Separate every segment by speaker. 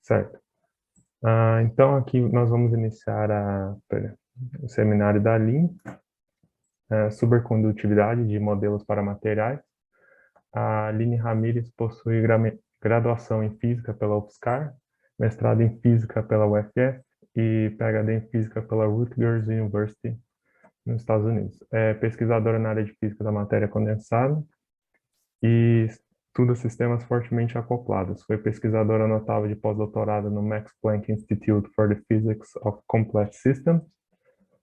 Speaker 1: Certo. Então, aqui nós vamos iniciar o seminário da Aline, Supercondutividade de Modelos para Materiais. A Aline Ramírez possui graduação em Física pela UFSCar, mestrado em Física pela UFF e PhD em Física pela Rutgers University, nos Estados Unidos. É pesquisadora na área de Física da matéria condensada e estuda sistemas fortemente acoplados. Foi pesquisadora notável de pós-doutorado no Max Planck Institute for the Physics of Complex Systems,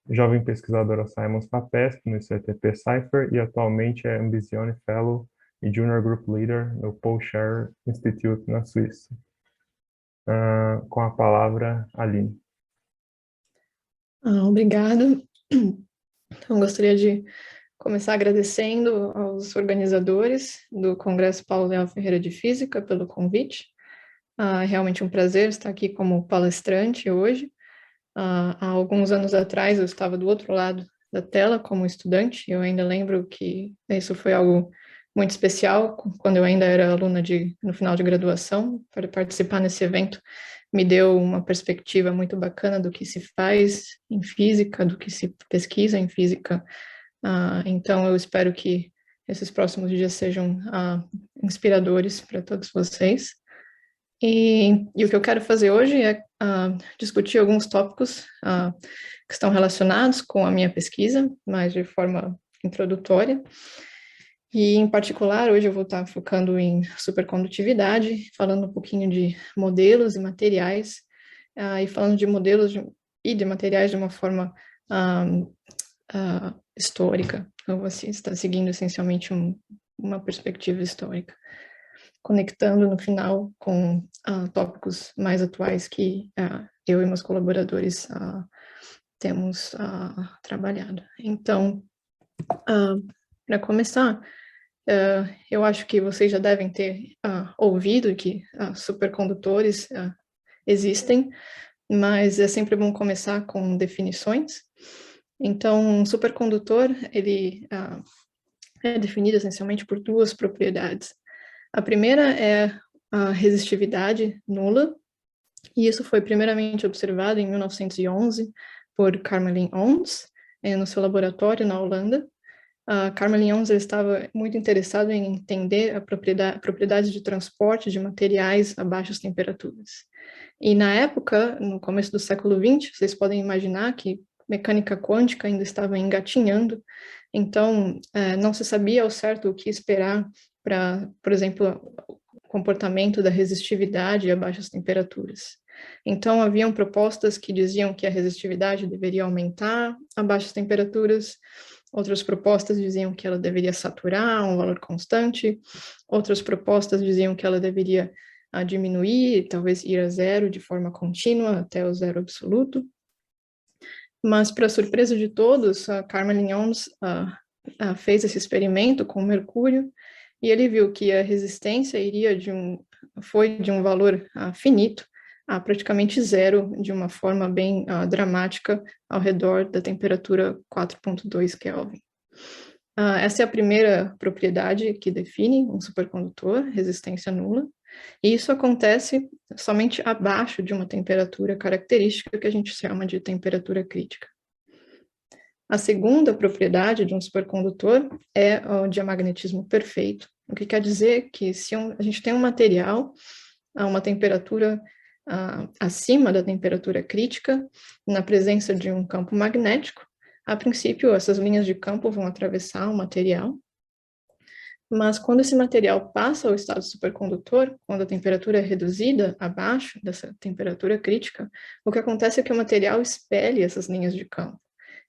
Speaker 1: jovem pesquisadora Simon Papesky no ICTP-Cypher e atualmente é Ambitione Fellow e Junior Group Leader no Paul Scherrer Institute na Suíça. Com a palavra, Aline.
Speaker 2: Obrigada. Então, gostaria de começar agradecendo aos organizadores do Congresso Paulo Leal Ferreira de Física pelo convite. É realmente um prazer estar aqui como palestrante hoje. Há alguns anos atrás eu estava do outro lado da tela como estudante, e eu ainda lembro que isso foi algo muito especial quando eu ainda era aluna no final de graduação. Para participar nesse evento me deu uma perspectiva muito bacana do que se faz em física, do que se pesquisa em física. Então eu espero que esses próximos dias sejam inspiradores para todos vocês. E o que eu quero fazer hoje é discutir alguns tópicos que estão relacionados com a minha pesquisa, mas de forma introdutória. E, em particular, hoje eu vou estar focando em supercondutividade, falando um pouquinho de modelos e materiais, e falando de modelos e de materiais de uma forma histórica. Então, você está seguindo essencialmente uma perspectiva histórica, conectando no final com tópicos mais atuais que eu e meus colaboradores temos trabalhado. Então, para começar, eu acho que vocês já devem ter ouvido que supercondutores existem, mas é sempre bom começar com definições. Então, um supercondutor, ele é definido essencialmente por duas propriedades. A primeira é a resistividade nula, e isso foi primeiramente observado em 1911 por Karmelin Ons, no seu laboratório na Holanda. Karmelin Ons estava muito interessado em entender a propriedade de transporte de materiais a baixas temperaturas. E na época, no começo do século XX, vocês podem imaginar que mecânica quântica ainda estava engatinhando, então não se sabia ao certo o que esperar para, por exemplo, o comportamento da resistividade a baixas temperaturas. Então, haviam propostas que diziam que a resistividade deveria aumentar a baixas temperaturas, outras propostas diziam que ela deveria saturar a um valor constante, outras propostas diziam que ela deveria diminuir, talvez ir a zero de forma contínua até o zero absoluto. Mas, para surpresa de todos, Karmelin Ons fez esse experimento com mercúrio e ele viu que a resistência foi de um valor finito a praticamente zero, de uma forma bem dramática, ao redor da temperatura 4,2 Kelvin. Essa é a primeira propriedade que define um supercondutor, resistência nula, e isso acontece somente abaixo de uma temperatura característica que a gente chama de temperatura crítica. A segunda propriedade de um supercondutor é o diamagnetismo perfeito, o que quer dizer que se a gente tem um material a uma temperatura acima da temperatura crítica, na presença de um campo magnético, a princípio essas linhas de campo vão atravessar o material, mas quando esse material passa ao estado supercondutor, quando a temperatura é reduzida abaixo dessa temperatura crítica, o que acontece é que o material expele essas linhas de campo,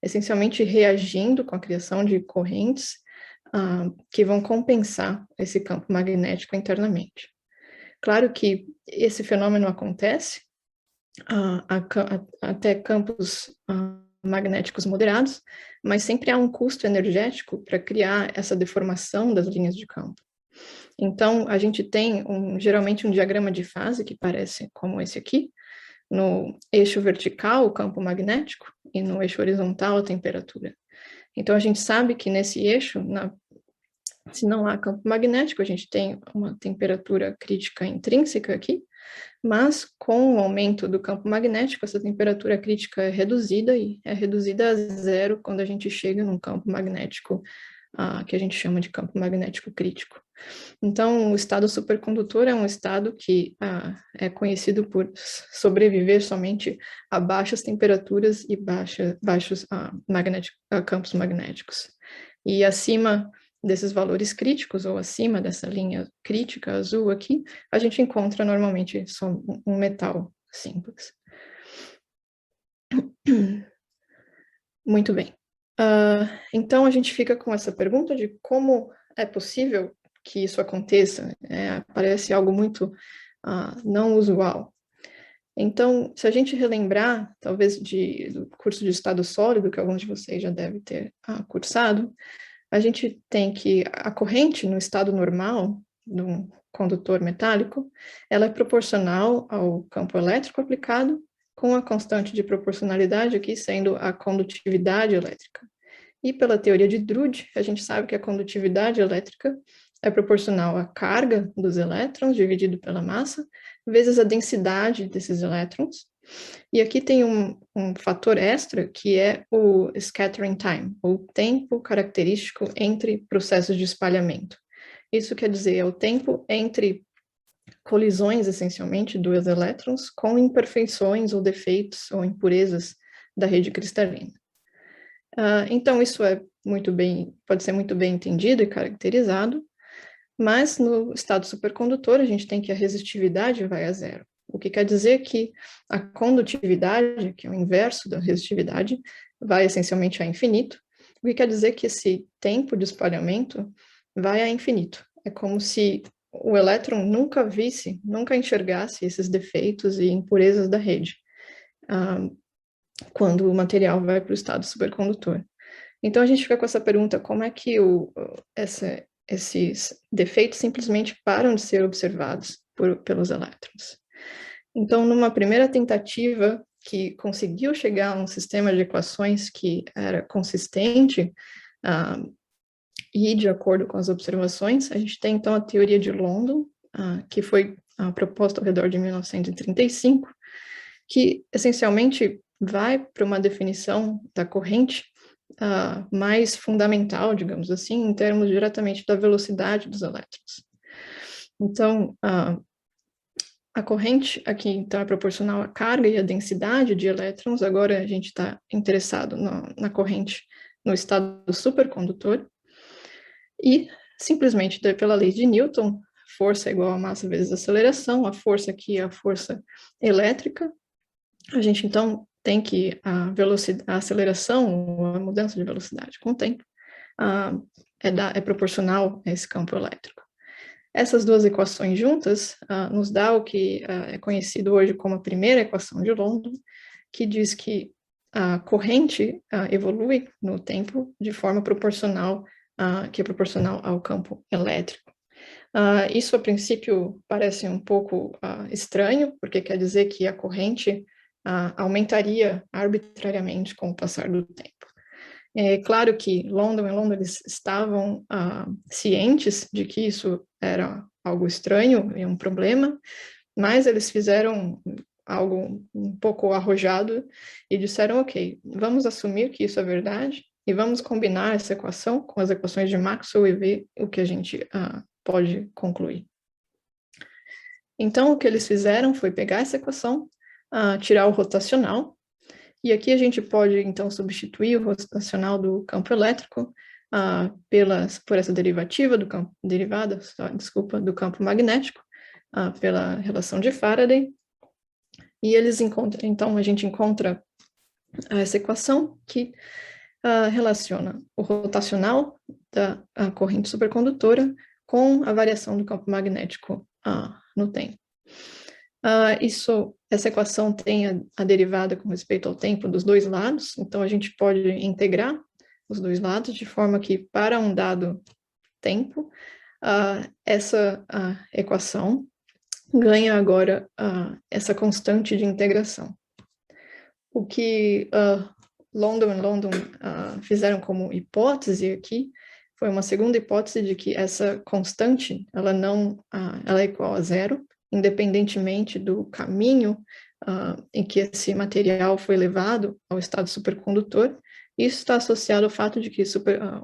Speaker 2: essencialmente reagindo com a criação de correntes que vão compensar esse campo magnético internamente. Claro que esse fenômeno acontece até campos magnéticos moderados, mas sempre há um custo energético para criar essa deformação das linhas de campo. Então, a gente tem geralmente um diagrama de fase que parece como esse aqui. No eixo vertical, o campo magnético, e no eixo horizontal, a temperatura. Então, a gente sabe que nesse eixo, se não há campo magnético, a gente tem uma temperatura crítica intrínseca aqui, mas com o aumento do campo magnético, essa temperatura crítica é reduzida, e é reduzida a zero quando a gente chega num campo magnético que a gente chama de campo magnético crítico. Então, o estado supercondutor é um estado que é conhecido por sobreviver somente a baixas temperaturas e baixos campos magnéticos. E acima desses valores críticos, ou acima dessa linha crítica azul aqui, a gente encontra normalmente só um metal simples. Muito bem. Então, a gente fica com essa pergunta de como é possível que isso aconteça. Parece algo muito não usual. Então, se a gente relembrar, talvez, do curso de estado sólido, que alguns de vocês já devem ter cursado, a gente tem que a corrente no estado normal de um condutor metálico, ela é proporcional ao campo elétrico aplicado, com a constante de proporcionalidade aqui sendo a condutividade elétrica. E pela teoria de Drude, a gente sabe que a condutividade elétrica é proporcional à carga dos elétrons dividido pela massa, vezes a densidade desses elétrons. E aqui tem um fator extra, que é o scattering time, ou tempo característico entre processos de espalhamento. Isso quer dizer, é o tempo entre colisões, essencialmente, dos elétrons com imperfeições ou defeitos ou impurezas da rede cristalina. Então, isso pode ser muito bem entendido e caracterizado, mas no estado supercondutor, a gente tem que a resistividade vai a zero. O que quer dizer que a condutividade, que é o inverso da resistividade, vai essencialmente a infinito, o que quer dizer que esse tempo de espalhamento vai a infinito. É como se o elétron nunca enxergasse esses defeitos e impurezas da rede, quando o material vai para o estado supercondutor. Então, a gente fica com essa pergunta, como é que esses defeitos simplesmente param de ser observados pelos elétrons? Então, numa primeira tentativa que conseguiu chegar a um sistema de equações que era consistente e de acordo com as observações, a gente tem então a teoria de London, que foi proposta ao redor de 1935, que essencialmente vai para uma definição da corrente mais fundamental, digamos assim, em termos diretamente da velocidade dos elétrons. Então, a corrente aqui então é proporcional à carga e à densidade de elétrons. Agora a gente está interessado na corrente no estado supercondutor. E, simplesmente pela lei de Newton, força é igual a massa vezes aceleração, a força aqui é a força elétrica. A gente, então, tem que a aceleração, ou a mudança de velocidade com o tempo, é proporcional a esse campo elétrico. Essas duas equações juntas nos dá o que é conhecido hoje como a primeira equação de London, que diz que a corrente evolui no tempo de forma proporcional, que é proporcional ao campo elétrico. Isso, a princípio, parece um pouco estranho, porque quer dizer que a corrente aumentaria arbitrariamente com o passar do tempo. É claro que London eles estavam cientes de que isso era algo estranho e um problema, mas eles fizeram algo um pouco arrojado e disseram, ok, vamos assumir que isso é verdade e vamos combinar essa equação com as equações de Maxwell e ver o que a gente pode concluir. Então, o que eles fizeram foi pegar essa equação, tirar o rotacional, e aqui a gente pode, então, substituir o rotacional do campo elétrico por essa derivativa do campo, do campo magnético, pela relação de Faraday. E eles encontram, então, a gente encontra essa equação que relaciona o rotacional da corrente supercondutora com a variação do campo magnético no tempo. Essa equação tem a derivada com respeito ao tempo dos dois lados, então a gente pode integrar os dois lados de forma que, para um dado tempo, essa equação ganha agora essa constante de integração. O que London fizeram como hipótese aqui foi uma segunda hipótese de que essa constante ela é igual a zero, independentemente do caminho em que esse material foi levado ao estado supercondutor. Isso está associado ao fato de que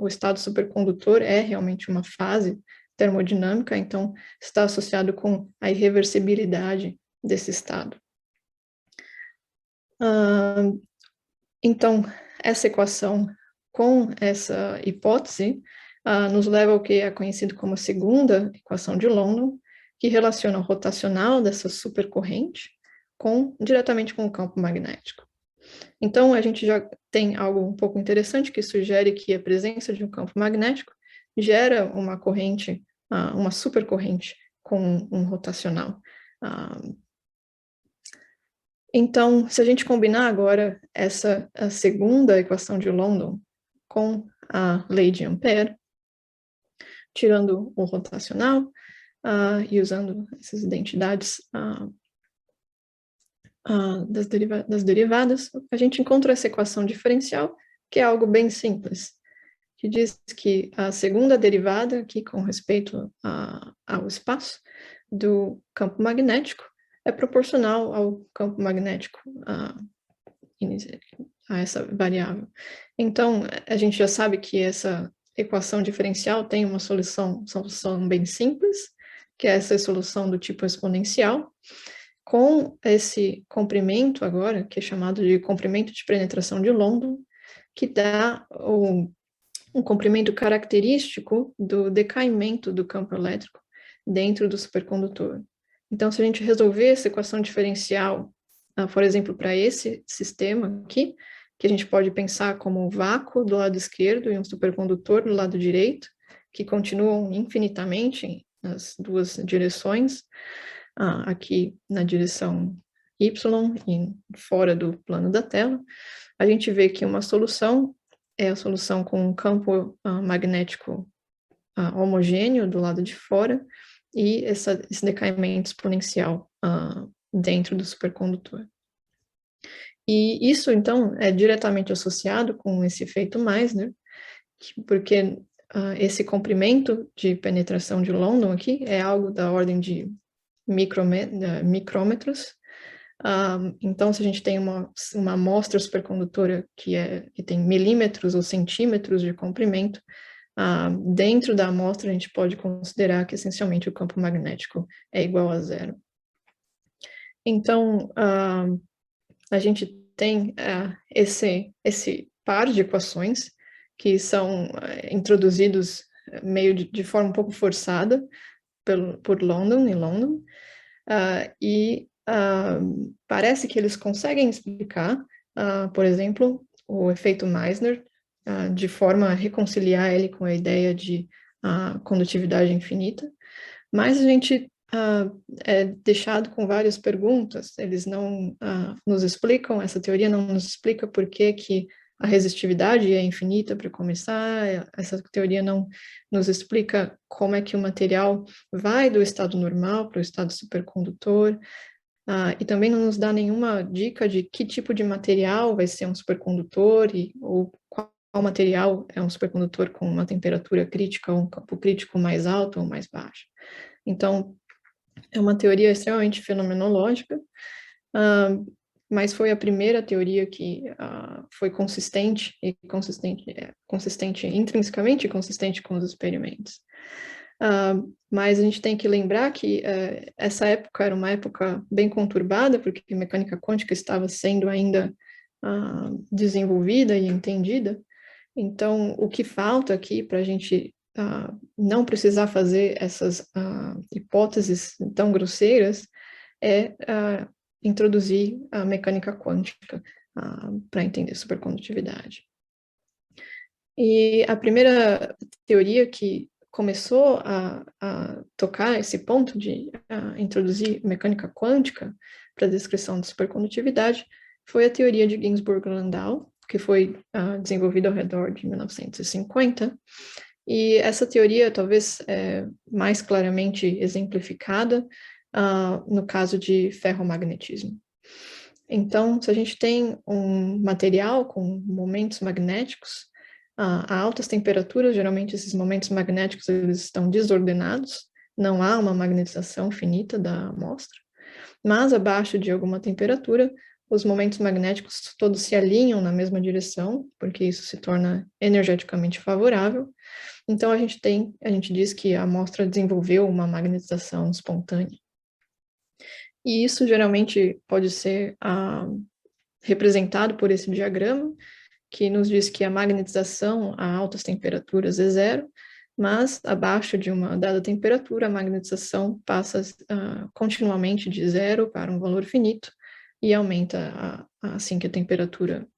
Speaker 2: o estado supercondutor é realmente uma fase termodinâmica, então está associado com a irreversibilidade desse estado. Então, essa equação com essa hipótese nos leva ao que é conhecido como a segunda equação de London, que relaciona o rotacional dessa supercorrente diretamente com o campo magnético. Então, a gente já tem algo um pouco interessante que sugere que a presença de um campo magnético gera uma corrente, uma supercorrente com um rotacional. Então, se a gente combinar agora a segunda equação de London com a lei de Ampère, tirando o rotacional e usando essas identidades das derivadas, a gente encontra essa equação diferencial, que é algo bem simples, que diz que a segunda derivada, aqui com respeito ao espaço do campo magnético, é proporcional ao campo magnético, a essa variável. Então, a gente já sabe que essa equação diferencial tem uma solução bem simples, que é essa solução do tipo exponencial, com esse comprimento agora, que é chamado de comprimento de penetração de London, que dá um comprimento característico do decaimento do campo elétrico dentro do supercondutor. Então, se a gente resolver essa equação diferencial, por exemplo, para esse sistema aqui, que a gente pode pensar como um vácuo do lado esquerdo e um supercondutor do lado direito, que continuam infinitamente nas duas direções, aqui na direção Y e fora do plano da tela, a gente vê que uma solução é a solução com um campo magnético homogêneo do lado de fora e esse decaimento exponencial dentro do supercondutor. E isso, então, é diretamente associado com esse efeito Meissner, porque esse comprimento de penetração de London aqui é algo da ordem de micrômetros. Então, se a gente tem uma amostra supercondutora que tem milímetros ou centímetros de comprimento, dentro da amostra a gente pode considerar que essencialmente o campo magnético é igual a zero. Então, a gente tem esse par de equações que são introduzidos meio de forma um pouco forçada por London, e parece que eles conseguem explicar, por exemplo, o efeito Meissner, de forma a reconciliar ele com a ideia de condutividade infinita, mas a gente é deixado com várias perguntas. Eles não nos explicam, essa teoria não nos explica por que a resistividade é infinita para começar, essa teoria não nos explica como é que o material vai do estado normal para o estado supercondutor, e também não nos dá nenhuma dica de que tipo de material vai ser um supercondutor, ou qual material é um supercondutor com uma temperatura crítica, ou um campo crítico mais alto ou mais baixo. Então, é uma teoria extremamente fenomenológica, mas foi a primeira teoria que foi consistente intrinsecamente e consistente com os experimentos. Mas a gente tem que lembrar que essa época era uma época bem conturbada, porque a mecânica quântica estava sendo ainda desenvolvida e entendida. Então, o que falta aqui para a gente não precisar fazer essas hipóteses tão grosseiras é introduzir a mecânica quântica para entender supercondutividade. E a primeira teoria que começou a tocar esse ponto de introduzir mecânica quântica para a descrição de supercondutividade foi a teoria de Ginzburg-Landau, que foi desenvolvida ao redor de 1950, e essa teoria talvez é mais claramente exemplificada no caso de ferromagnetismo. Então, se a gente tem um material com momentos magnéticos a altas temperaturas, geralmente esses momentos magnéticos eles estão desordenados não há uma magnetização finita da amostra, mas abaixo de alguma temperatura, os momentos magnéticos todos se alinham na mesma direção, porque isso se torna energeticamente favorável. Então, a gente diz que a amostra desenvolveu uma magnetização espontânea. E isso geralmente pode ser representado por esse diagrama, que nos diz que a magnetização a altas temperaturas é zero, mas abaixo de uma dada temperatura, a magnetização passa continuamente de zero para um valor finito e aumenta assim que a temperatura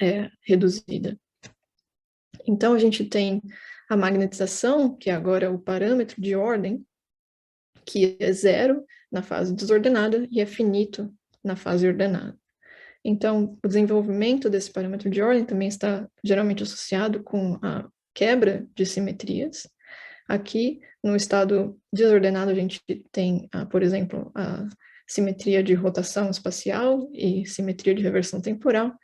Speaker 2: é reduzida. Então, a gente tem a magnetização, que agora é o parâmetro de ordem, que é zero na fase desordenada e é finito na fase ordenada. Então, o desenvolvimento desse parâmetro de ordem também está geralmente associado com a quebra de simetrias. Aqui, no estado desordenado, a gente tem, por exemplo, a simetria de rotação espacial e simetria de reversão temporal,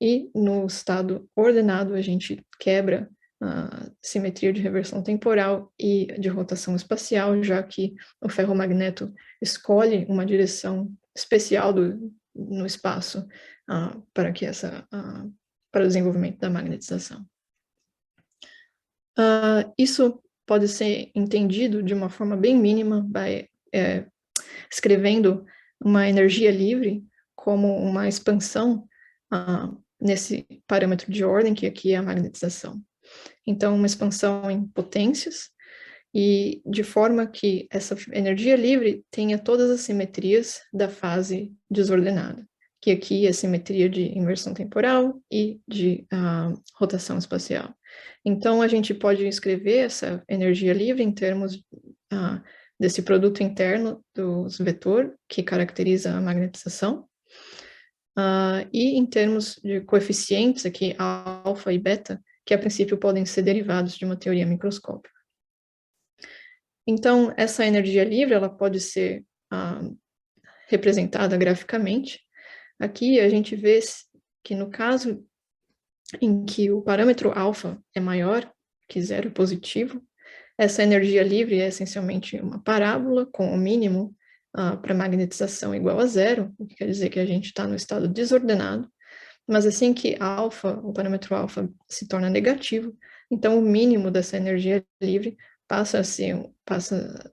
Speaker 2: e no estado ordenado, a gente quebra a simetria de reversão temporal e de rotação espacial, já que o ferromagneto escolhe uma direção especial no espaço para o desenvolvimento da magnetização. Isso pode ser entendido de uma forma bem mínima, escrevendo uma energia livre como uma expansão nesse parâmetro de ordem, que aqui é a magnetização. Então, uma expansão em potências, e de forma que essa energia livre tenha todas as simetrias da fase desordenada, que aqui é a simetria de inversão temporal e de rotação espacial. Então, a gente pode escrever essa energia livre em termos desse produto interno dos vetor, que caracteriza a magnetização, e em termos de coeficientes aqui, alfa e beta, que a princípio podem ser derivados de uma teoria microscópica. Então, essa energia livre, ela pode ser representada graficamente. Aqui a gente vê que no caso em que o parâmetro alfa é maior que zero positivo, essa energia livre é essencialmente uma parábola com o mínimo para magnetização igual a zero, o que quer dizer que a gente está no estado desordenado, mas assim que o parâmetro alfa se torna negativo, então o mínimo dessa energia livre passa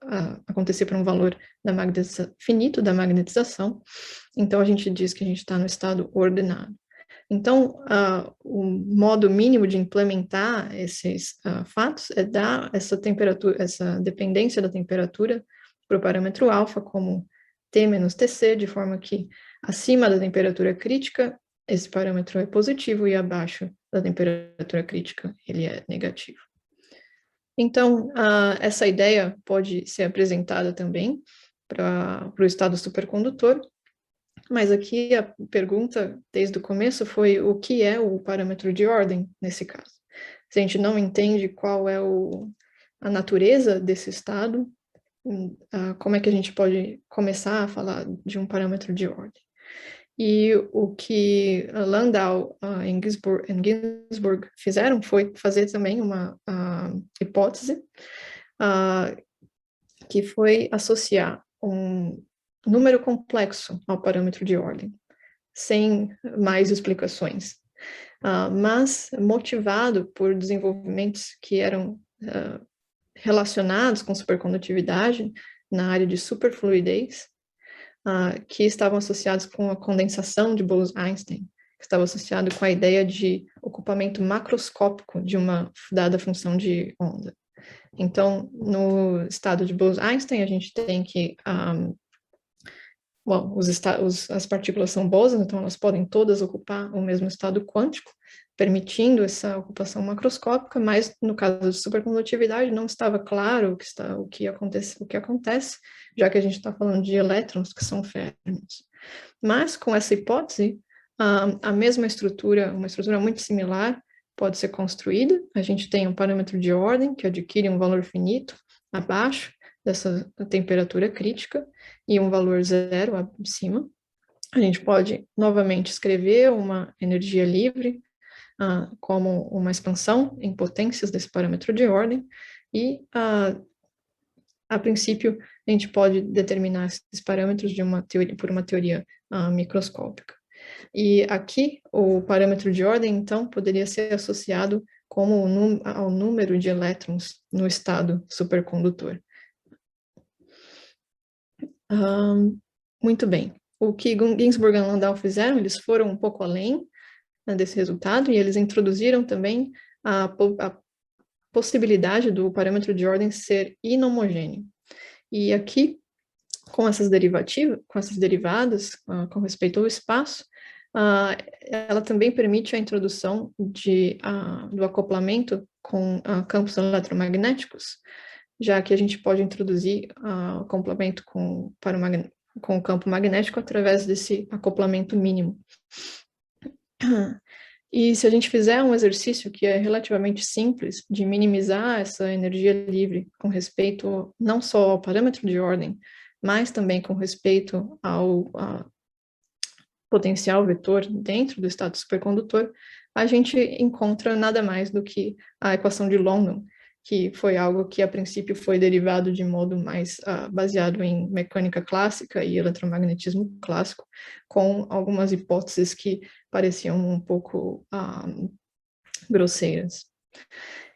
Speaker 2: a acontecer para um valor finito da magnetização, então a gente diz que a gente está no estado ordenado. Então, o modo mínimo de implementar esses fatos é dar essa dependência da temperatura para o parâmetro alfa como T menos Tc, de forma que acima da temperatura crítica, esse parâmetro é positivo e abaixo da temperatura crítica, ele é negativo. Então, essa ideia pode ser apresentada também para o estado supercondutor, mas aqui a pergunta, desde o começo, foi o que é o parâmetro de ordem, nesse caso. Se a gente não entende qual é a natureza desse estado, como é que a gente pode começar a falar de um parâmetro de ordem? E o que Landau e Ginzburg fizeram foi fazer também uma hipótese que foi associar um número complexo ao parâmetro de ordem, sem mais explicações, mas motivado por desenvolvimentos que eram relacionados com supercondutividade na área de superfluidez, que estavam associados com a condensação de Bose-Einstein, que estava associado com a ideia de ocupamento macroscópico de uma dada função de onda. Então, no estado de Bose-Einstein, a gente tem que as partículas são bosas, então elas podem todas ocupar o mesmo estado quântico, permitindo essa ocupação macroscópica, mas no caso de supercondutividade não estava claro o que acontece, já que a gente está falando de elétrons que são férmions. Mas com essa hipótese, a mesma estrutura, uma estrutura muito similar, pode ser construída. A gente tem um parâmetro de ordem que adquire um valor finito abaixo dessa temperatura crítica e um valor zero acima. A gente pode novamente escrever uma energia livre como uma expansão em potências desse parâmetro de ordem, e a princípio, a gente pode determinar esses parâmetros por uma teoria microscópica. E aqui, o parâmetro de ordem, então, poderia ser associado como ao número de elétrons no estado supercondutor. Muito bem. O que Ginzburg e Landau fizeram, eles foram um pouco além, né, desse resultado, e eles introduziram também a possibilidade do parâmetro de ordem ser inhomogêneo. E aqui, com essas derivadas com respeito ao espaço, ela também permite a introdução do acoplamento com campos eletromagnéticos, já que a gente pode introduzir acoplamento com o campo magnético através desse acoplamento mínimo. E se a gente fizer um exercício que é relativamente simples, de minimizar essa energia livre com respeito não só ao parâmetro de ordem, mas também com respeito ao potencial vetor dentro do estado supercondutor, a gente encontra nada mais do que a equação de London, que foi algo que a princípio foi derivado de modo mais baseado em mecânica clássica e eletromagnetismo clássico, com algumas hipóteses que pareciam um pouco grosseiras.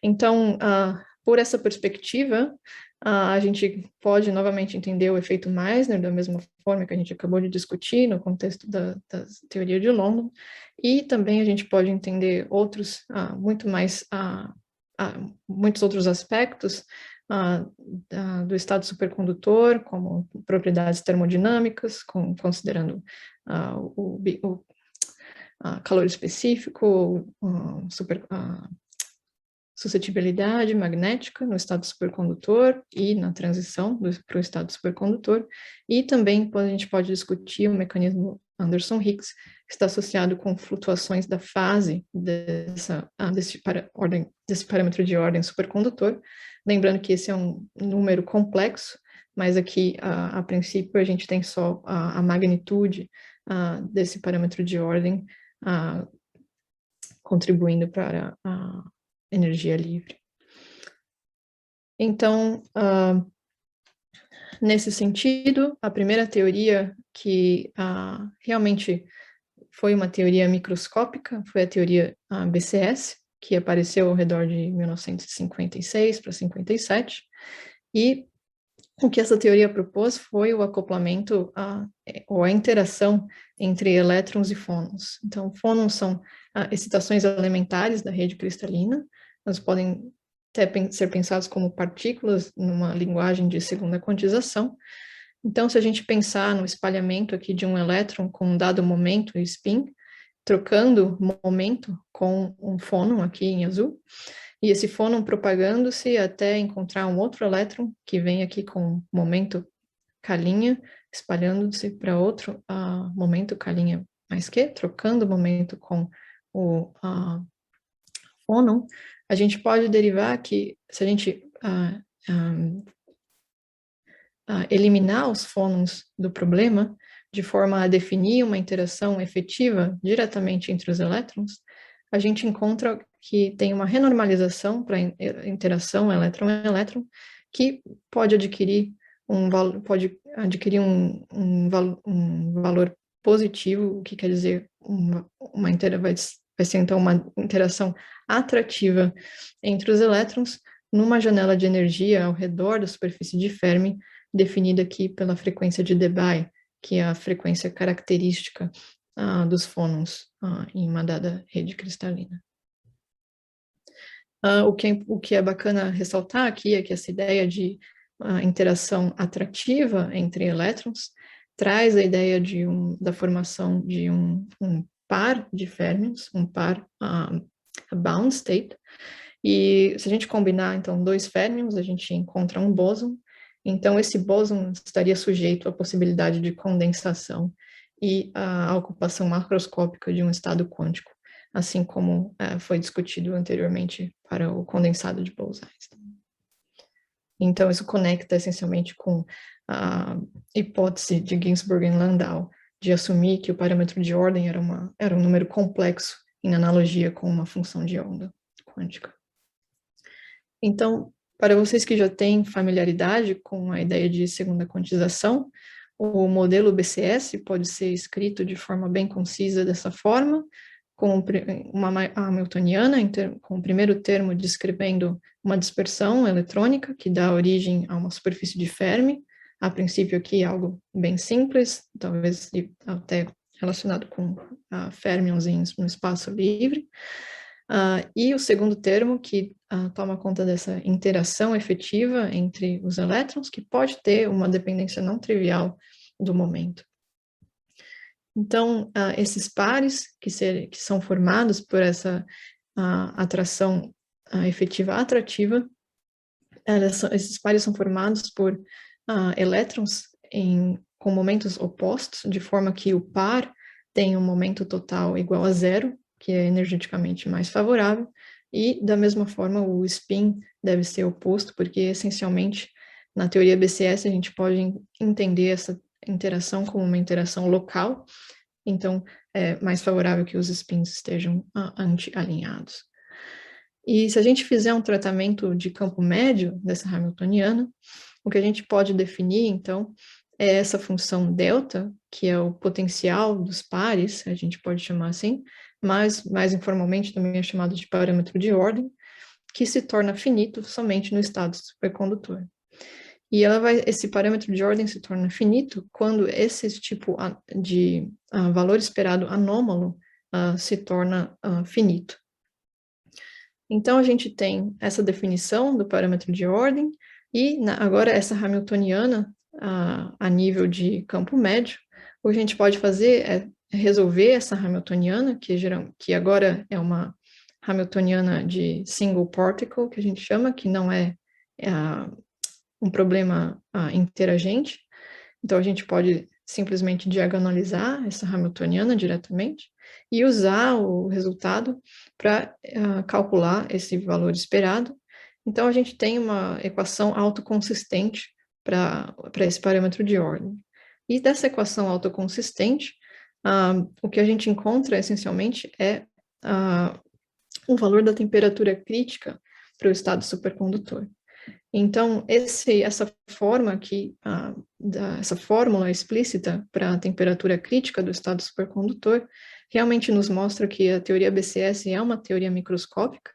Speaker 2: Então, por essa perspectiva, a gente pode novamente entender o efeito Meissner da mesma forma que a gente acabou de discutir no contexto da teoria de London, e também a gente pode entender outros, muitos outros aspectos do estado supercondutor, como propriedades termodinâmicas, considerando o calor específico, suscetibilidade magnética no estado supercondutor e na transição para o estado supercondutor, e também a gente pode discutir o mecanismo Anderson-Higgs, que está associado com flutuações da fase desse parâmetro de ordem supercondutor, lembrando que esse é um número complexo, mas aqui, a princípio, a gente tem só a magnitude desse parâmetro de ordem contribuindo para a energia livre. Então, nesse sentido, a primeira teoria que realmente foi uma teoria microscópica foi a teoria BCS, que apareceu ao redor de 1956 para 57, e o que essa teoria propôs foi o acoplamento ou a interação entre elétrons e fônons. Então, fônons são excitações elementares da rede cristalina, elas podem até ser pensados como partículas numa linguagem de segunda quantização. Então, se a gente pensar no espalhamento aqui de um elétron com um dado momento e spin, trocando momento com um fônon aqui em azul, e esse fônon propagando-se até encontrar um outro elétron que vem aqui com momento K', espalhando-se para outro momento K' mais Q, trocando o momento com o fônon, a gente pode derivar que se a gente eliminar os fônons do problema, de forma a definir uma interação efetiva diretamente entre os elétrons, a gente encontra que tem uma renormalização para a interação elétron-elétron, que pode adquirir um valor positivo, o que quer dizer vai ser então uma interação atrativa entre os elétrons, numa janela de energia ao redor da superfície de Fermi, definida aqui pela frequência de Debye, que é a frequência característica dos fônons em uma dada rede cristalina. O que é bacana ressaltar aqui é que essa ideia de interação atrativa entre elétrons traz a ideia da formação de um par de férmions, um par bound state, e se a gente combinar, então, dois férmions, a gente encontra um bóson. Então, esse bóson estaria sujeito à possibilidade de condensação e à ocupação macroscópica de um estado quântico, assim como foi discutido anteriormente para o condensado de Bose-Einstein. Então, isso conecta essencialmente com a hipótese de Ginzburg e Landau de assumir que o parâmetro de ordem era um número complexo em analogia com uma função de onda quântica. Então, Para vocês que já têm familiaridade com a ideia de segunda quantização, o modelo BCS pode ser escrito de forma bem concisa dessa forma, com uma hamiltoniana, com o primeiro termo descrevendo uma dispersão eletrônica que dá origem a uma superfície de Fermi. A princípio aqui algo bem simples, talvez até relacionado com fermions no espaço livre. E o segundo termo, que toma conta dessa interação efetiva entre os elétrons, que pode ter uma dependência não trivial do momento. Então, esses pares que são formados por essa atração efetiva atrativa, esses pares são formados por elétrons com momentos opostos, de forma que o par tem um momento total igual a zero, que é energeticamente mais favorável, e, da mesma forma, o spin deve ser oposto, porque, essencialmente, na teoria BCS, a gente pode entender essa interação como uma interação local, então, é mais favorável que os spins estejam anti-alinhados. E se a gente fizer um tratamento de campo médio dessa hamiltoniana, o que a gente pode definir, então, é essa função delta, que é o potencial dos pares, a gente pode chamar assim, mas mais informalmente também é chamado de parâmetro de ordem, que se torna finito somente no estado supercondutor. E esse parâmetro de ordem se torna finito quando esse tipo de valor esperado anômalo se torna finito. Então, a gente tem essa definição do parâmetro de ordem, e agora essa hamiltoniana a nível de campo médio, o que a gente pode fazer é resolver essa hamiltoniana, que agora é uma hamiltoniana de single particle, que a gente chama, que não é um problema interagente. Então, a gente pode simplesmente diagonalizar essa hamiltoniana diretamente e usar o resultado para calcular esse valor esperado. Então, a gente tem uma equação autoconsistente para esse parâmetro de ordem. E dessa equação autoconsistente, o que a gente encontra, essencialmente, é o valor da temperatura crítica para o estado supercondutor. Então, essa forma aqui, essa fórmula explícita para a temperatura crítica do estado supercondutor, realmente nos mostra que a teoria BCS é uma teoria microscópica,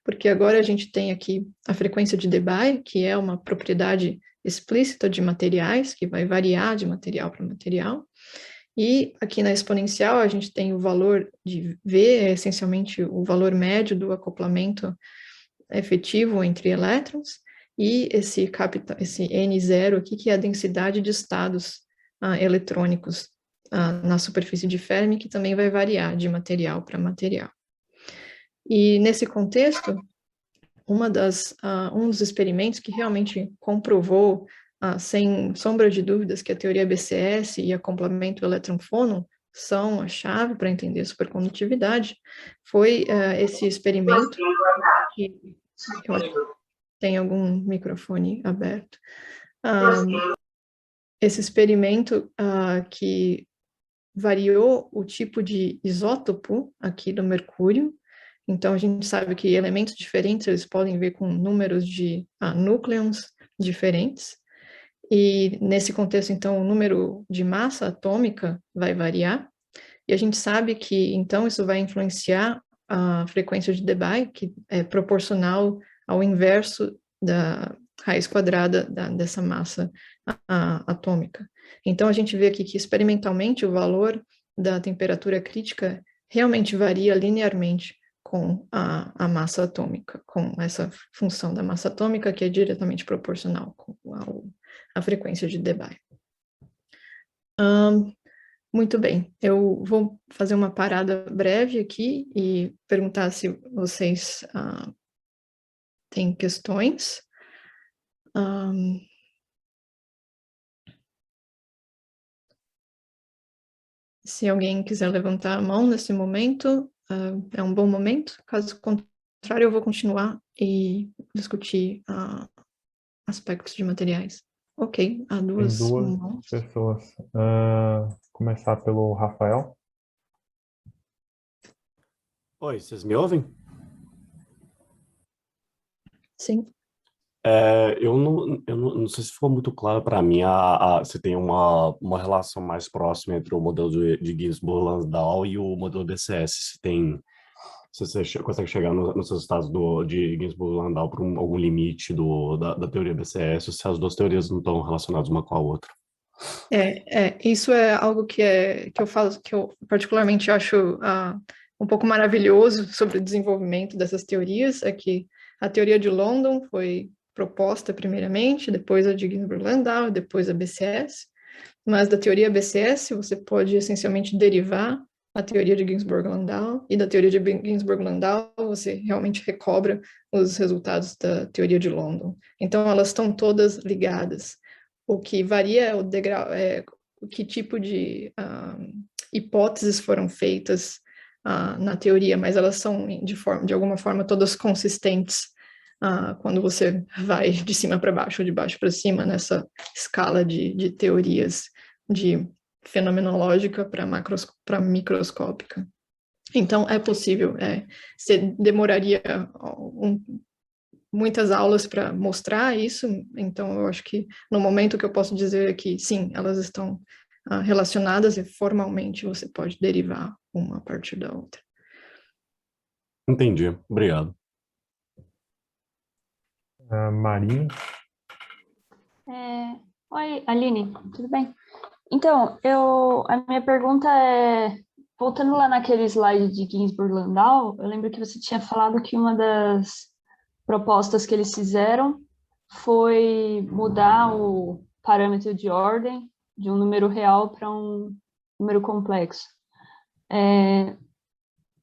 Speaker 2: porque agora a gente tem aqui a frequência de Debye, que é uma propriedade explícita de materiais, que vai variar de material para material, e aqui na exponencial a gente tem o valor de V, é essencialmente o valor médio do acoplamento efetivo entre elétrons, e esse N0 aqui, que é a densidade de estados eletrônicos na superfície de Fermi, que também vai variar de material para material. E nesse contexto, um dos experimentos que realmente comprovou, sem sombra de dúvidas, que a teoria BCS e acoplamento elétron-fónon são a chave para entender a supercondutividade, foi esse experimento, que eu acho que tem algum microfone aberto, esse experimento que variou o tipo de isótopo aqui do mercúrio. Então, a gente sabe que elementos diferentes, eles podem vir com números de núcleons diferentes, e nesse contexto, então, o número de massa atômica vai variar, e a gente sabe que, então, isso vai influenciar a frequência de Debye, que é proporcional ao inverso da raiz quadrada dessa massa atômica. Então, a gente vê aqui que, experimentalmente, o valor da temperatura crítica realmente varia linearmente com a massa atômica, com essa função da massa atômica, que é diretamente proporcional com a frequência de Debye. Muito bem, eu vou fazer uma parada breve aqui e perguntar se vocês têm questões. Se alguém quiser levantar a mão nesse momento, é um bom momento. Caso contrário, eu vou continuar e discutir aspectos de materiais. Ok, há
Speaker 1: Tem
Speaker 2: duas
Speaker 1: duas
Speaker 2: mãos.
Speaker 1: pessoas. Começar pelo Rafael.
Speaker 3: Oi, vocês me ouvem?
Speaker 2: Sim.
Speaker 3: Eu não sei se ficou muito claro para mim se tem uma relação mais próxima entre o modelo de Ginzburg-Landau e o modelo BCS. Se você consegue chegar nos resultados de Ginzburg-Landau por algum limite da teoria BCS, ou se as duas teorias não estão relacionadas uma com a outra.
Speaker 2: Isso é algo que eu falo, que eu particularmente acho um pouco maravilhoso sobre o desenvolvimento dessas teorias, é que a teoria de London foi proposta primeiramente, depois a de Ginzburg-Landau, depois a BCS, mas da teoria BCS você pode essencialmente derivar a teoria de Ginzburg-Landau, e da teoria de Ginzburg-Landau você realmente recobra os resultados da teoria de London. Então elas estão todas ligadas. O que varia é o degrau, que tipo de hipóteses foram feitas na teoria, mas elas são de alguma forma todas consistentes quando você vai de cima para baixo ou de baixo para cima nessa escala de teorias de fenomenológica para microscópica. Então, é possível. Você demoraria muitas aulas para mostrar isso, então eu acho que no momento que eu posso dizer é que sim, elas estão relacionadas e formalmente você pode derivar uma a partir da outra.
Speaker 3: Entendi. Obrigado.
Speaker 1: Marina?
Speaker 4: Oi, Aline, tudo bem? Então, a minha pergunta é, voltando lá naquele slide de Ginzburg-Landau, eu lembro que você tinha falado que uma das propostas que eles fizeram foi mudar o parâmetro de ordem de um número real para um número complexo.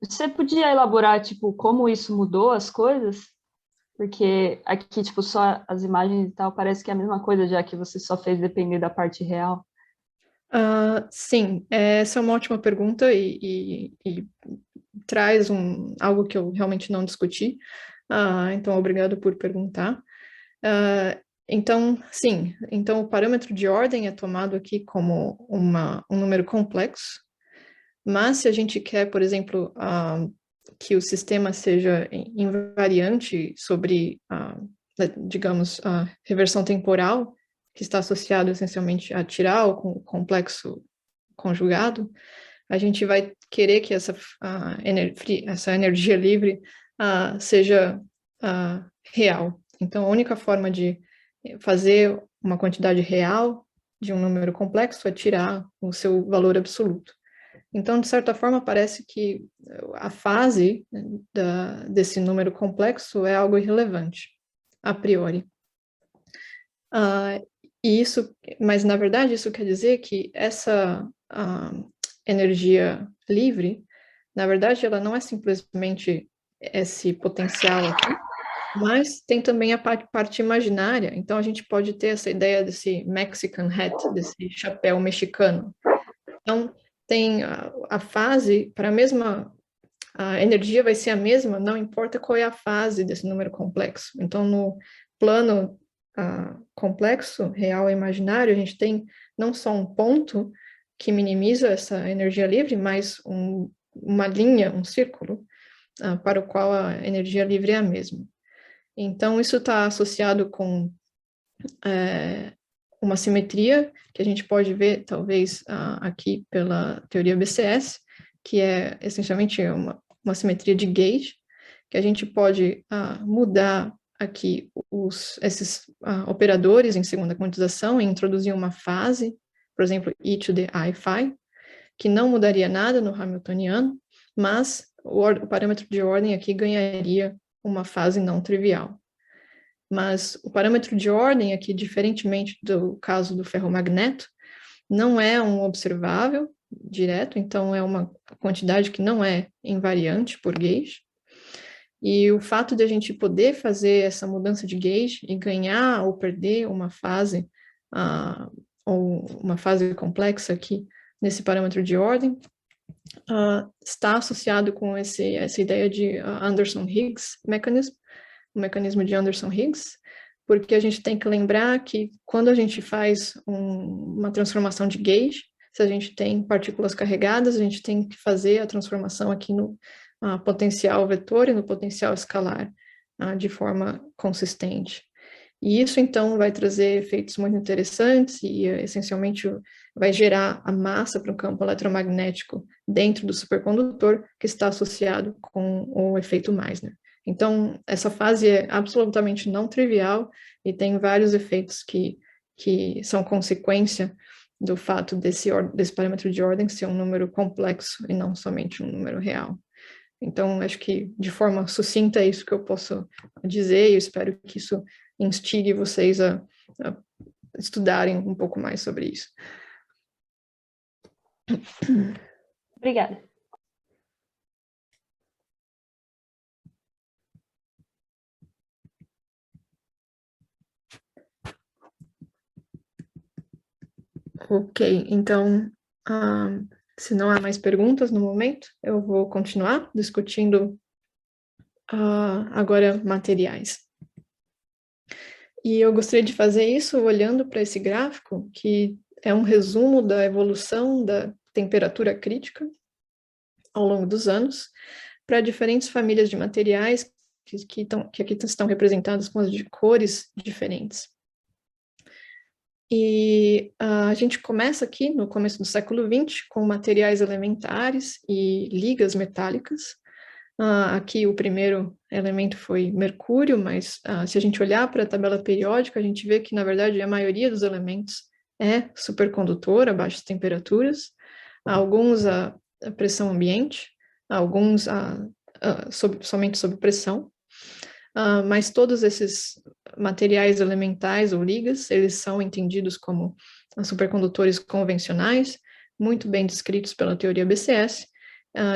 Speaker 4: Você podia elaborar, tipo, como isso mudou as coisas? Porque aqui, tipo, só as imagens e tal, parece que é a mesma coisa, já que você só fez depender da parte real.
Speaker 2: Sim, essa é uma ótima pergunta e traz algo que eu realmente não discuti. Então, obrigado por perguntar. Então, sim, então o parâmetro de ordem é tomado aqui como um número complexo, mas se a gente quer, por exemplo, que o sistema seja invariante sobre, digamos, a reversão temporal, que está associado essencialmente a tirar o complexo conjugado, a gente vai querer que essa energia livre seja real. Então, a única forma de fazer uma quantidade real de um número complexo é tirar o seu valor absoluto. Então, de certa forma, parece que a fase desse número complexo é algo irrelevante, a priori. Mas, na verdade, isso quer dizer que essa energia livre, na verdade, ela não é simplesmente esse potencial aqui, mas tem também a parte imaginária. Então, a gente pode ter essa ideia desse Mexican hat, desse chapéu mexicano. Então, tem a fase, para a energia vai ser a mesma, não importa qual é a fase desse número complexo. Então, no plano complexo, real e imaginário, a gente tem não só um ponto que minimiza essa energia livre, mas uma linha, um círculo, para o qual a energia livre é a mesma. Então, isso está associado com uma simetria que a gente pode ver, talvez, aqui pela teoria BCS, que é essencialmente uma simetria de gauge, que a gente pode mudar aqui esses operadores em segunda quantização e introduzir uma fase, por exemplo, e to the I phi, que não mudaria nada no Hamiltoniano, mas o parâmetro de ordem aqui ganharia uma fase não trivial. Mas o parâmetro de ordem aqui, diferentemente do caso do ferromagneto, não é um observável direto, então é uma quantidade que não é invariante por gauge. E o fato de a gente poder fazer essa mudança de gauge e ganhar ou perder uma fase, ou uma fase complexa aqui nesse parâmetro de ordem, está associado com essa ideia de Anderson-Higgs mechanism, o mecanismo de Anderson-Higgs, porque a gente tem que lembrar que quando a gente faz uma transformação de gauge, se a gente tem partículas carregadas, a gente tem que fazer a transformação aqui no potencial vetor e no potencial escalar de forma consistente. E isso, então, vai trazer efeitos muito interessantes e, essencialmente, vai gerar a massa para o campo eletromagnético dentro do supercondutor, que está associado com o efeito Meissner. Então, essa fase é absolutamente não trivial e tem vários efeitos que são consequência do fato desse parâmetro de ordem ser um número complexo e não somente um número real. Então, acho que, de forma sucinta, é isso que eu posso dizer, e eu espero que isso instigue vocês a estudarem um pouco mais sobre isso.
Speaker 4: Obrigada.
Speaker 2: Ok, então, se não há mais perguntas no momento, eu vou continuar discutindo agora materiais. E eu gostaria de fazer isso olhando para esse gráfico, que é um resumo da evolução da temperatura crítica ao longo dos anos, para diferentes famílias de materiais que aqui estão representadas com as cores diferentes. E a gente começa aqui, no começo do século XX, com materiais elementares e ligas metálicas. Aqui o primeiro elemento foi mercúrio, mas se a gente olhar para a tabela periódica, a gente vê que, na verdade, a maioria dos elementos é supercondutor a baixas temperaturas, alguns a pressão ambiente, alguns somente sob pressão, mas todos esses materiais elementais ou ligas, eles são entendidos como supercondutores convencionais, muito bem descritos pela teoria BCS,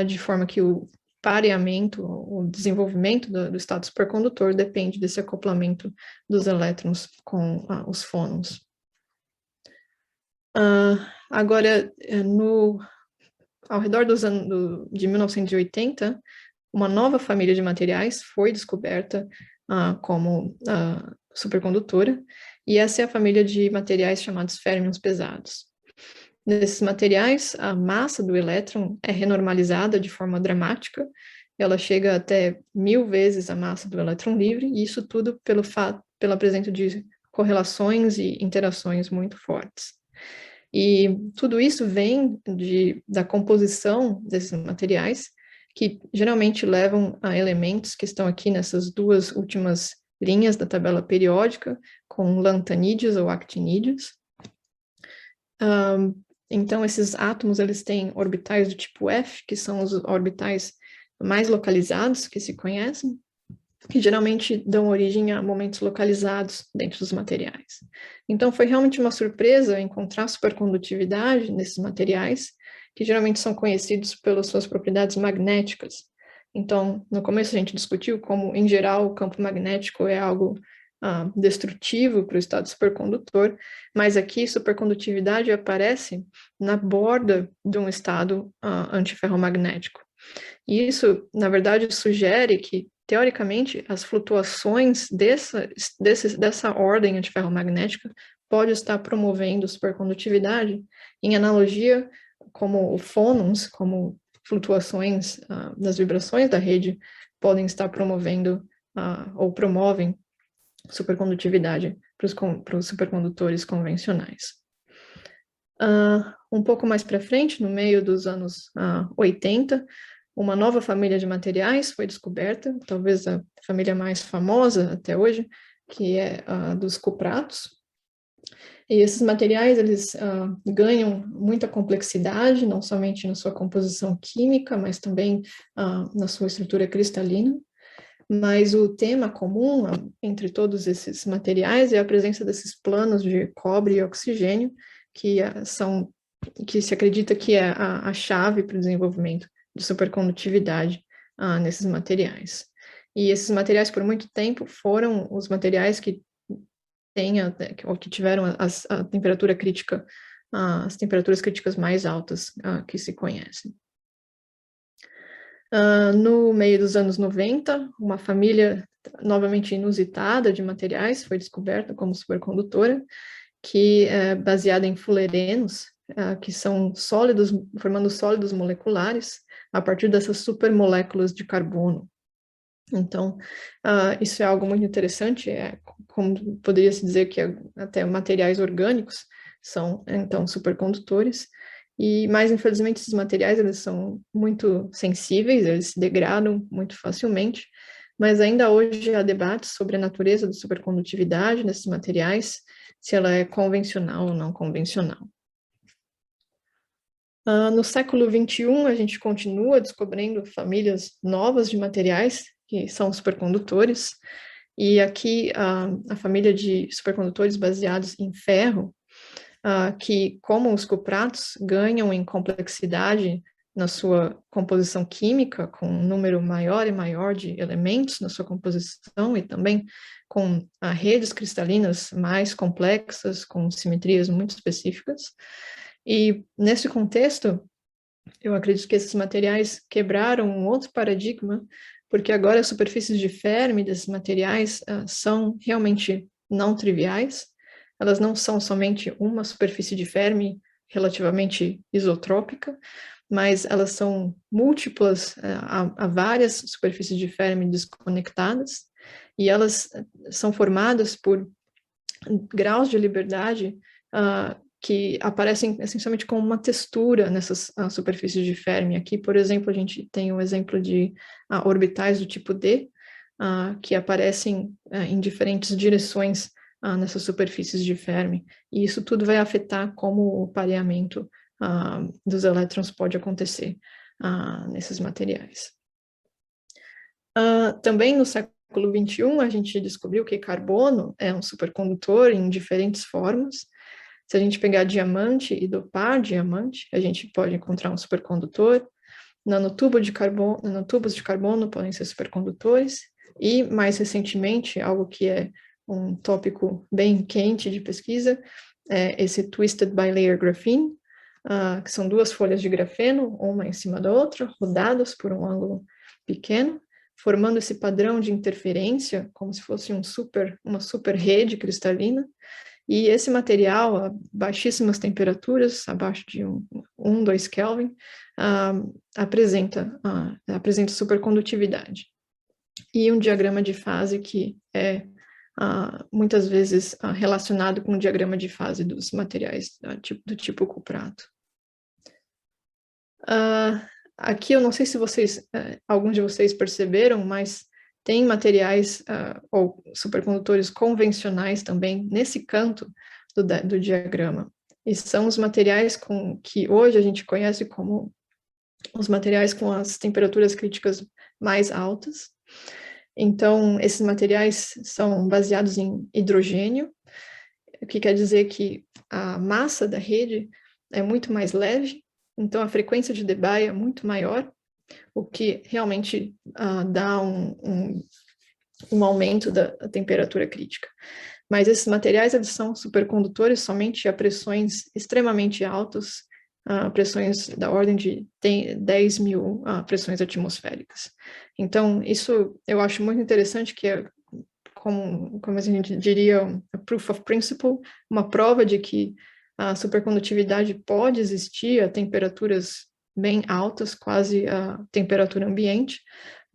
Speaker 2: de forma que o pareamento, o desenvolvimento do estado supercondutor depende desse acoplamento dos elétrons com os fônons. Agora, ao redor dos anos de 1980, uma nova família de materiais foi descoberta como supercondutora, e essa é a família de materiais chamados férmions pesados. Nesses materiais, a massa do elétron é renormalizada de forma dramática, ela chega até 1000 vezes a massa do elétron livre, e isso tudo pela presença de correlações e interações muito fortes. E tudo isso vem da composição desses materiais, que geralmente levam a elementos que estão aqui nessas duas últimas linhas da tabela periódica, com lantanídeos ou actinídeos. Então, esses átomos, eles têm orbitais do tipo F, que são os orbitais mais localizados que se conhecem, que geralmente dão origem a momentos localizados dentro dos materiais. Então, foi realmente uma surpresa encontrar supercondutividade nesses materiais, que geralmente são conhecidos pelas suas propriedades magnéticas. Então, no começo a gente discutiu como, em geral, o campo magnético é algo destrutivo para o estado supercondutor, mas aqui supercondutividade aparece na borda de um estado antiferromagnético. E isso, na verdade, sugere que, teoricamente, as flutuações dessa ordem antiferromagnética pode estar promovendo supercondutividade, em analogia como o fônons, como flutuações das vibrações da rede, podem estar promovendo ou promovem supercondutividade para os supercondutores convencionais. Um pouco mais para frente, no meio dos anos 80, uma nova família de materiais foi descoberta, talvez a família mais famosa até hoje, que é a dos cupratos. E esses materiais, eles ganham muita complexidade, não somente na sua composição química, mas também na sua estrutura cristalina. Mas o tema comum entre todos esses materiais é a presença desses planos de cobre e oxigênio, que se acredita que é a chave para o desenvolvimento de supercondutividade nesses materiais. E esses materiais, por muito tempo, foram os materiais que tiveram a temperatura crítica, as temperaturas críticas mais altas que se conhecem. No meio dos anos 90, uma família novamente inusitada de materiais foi descoberta como supercondutora, que é baseada em fullerenos, que são sólidos, formando sólidos moleculares, a partir dessas supermoléculas de carbono. Então, isso é algo muito interessante, como poderia-se dizer que até materiais orgânicos são, então, supercondutores, mas infelizmente esses materiais, eles são muito sensíveis, eles se degradam muito facilmente, mas ainda hoje há debates sobre a natureza da supercondutividade desses materiais, se ela é convencional ou não convencional. No século XXI, a gente continua descobrindo famílias novas de materiais que são supercondutores, e aqui a família de supercondutores baseados em ferro, que, como os cupratos, ganham em complexidade na sua composição química, com um número maior e maior de elementos na sua composição, e também com redes cristalinas mais complexas, com simetrias muito específicas. E, nesse contexto, eu acredito que esses materiais quebraram um outro paradigma, porque agora as superfícies de Fermi desses materiais são realmente não triviais. Elas não são somente uma superfície de Fermi relativamente isotrópica, mas elas são múltiplas, há várias superfícies de Fermi desconectadas, e elas são formadas por graus de liberdade que aparecem essencialmente como uma textura nessas superfícies de Fermi. Aqui, por exemplo, a gente tem um exemplo de orbitais do tipo D, que aparecem em diferentes direções nessas superfícies de Fermi, e isso tudo vai afetar como o pareamento dos elétrons pode acontecer nesses materiais. Também no século XXI, a gente descobriu que carbono é um supercondutor em diferentes formas. Se a gente pegar diamante e dopar diamante, a gente pode encontrar um supercondutor. Nanotubos de carbono podem ser supercondutores. E, mais recentemente, algo que é um tópico bem quente de pesquisa, é esse Twisted Bilayer Graphene, que são duas folhas de grafeno, uma em cima da outra, rodadas por um ângulo pequeno, formando esse padrão de interferência, como se fosse uma super rede cristalina. E esse material, a baixíssimas temperaturas, abaixo de 2 Kelvin, apresenta supercondutividade. E um diagrama de fase que é muitas vezes relacionado com o diagrama de fase dos materiais do tipo cuprato. Aqui eu não sei se alguns de vocês perceberam, mas tem materiais ou supercondutores convencionais também nesse canto do diagrama. E são os materiais que hoje a gente conhece como os materiais com as temperaturas críticas mais altas. Então, esses materiais são baseados em hidrogênio, o que quer dizer que a massa da rede é muito mais leve, então a frequência de Debye é muito maior, o que realmente dá um aumento da temperatura crítica. Mas esses materiais, eles são supercondutores somente a pressões extremamente altas, pressões da ordem de 10 mil pressões atmosféricas. Então, isso eu acho muito interessante, que é, como a gente diria, a proof of principle, uma prova de que a supercondutividade pode existir a temperaturas bem altas, quase a temperatura ambiente,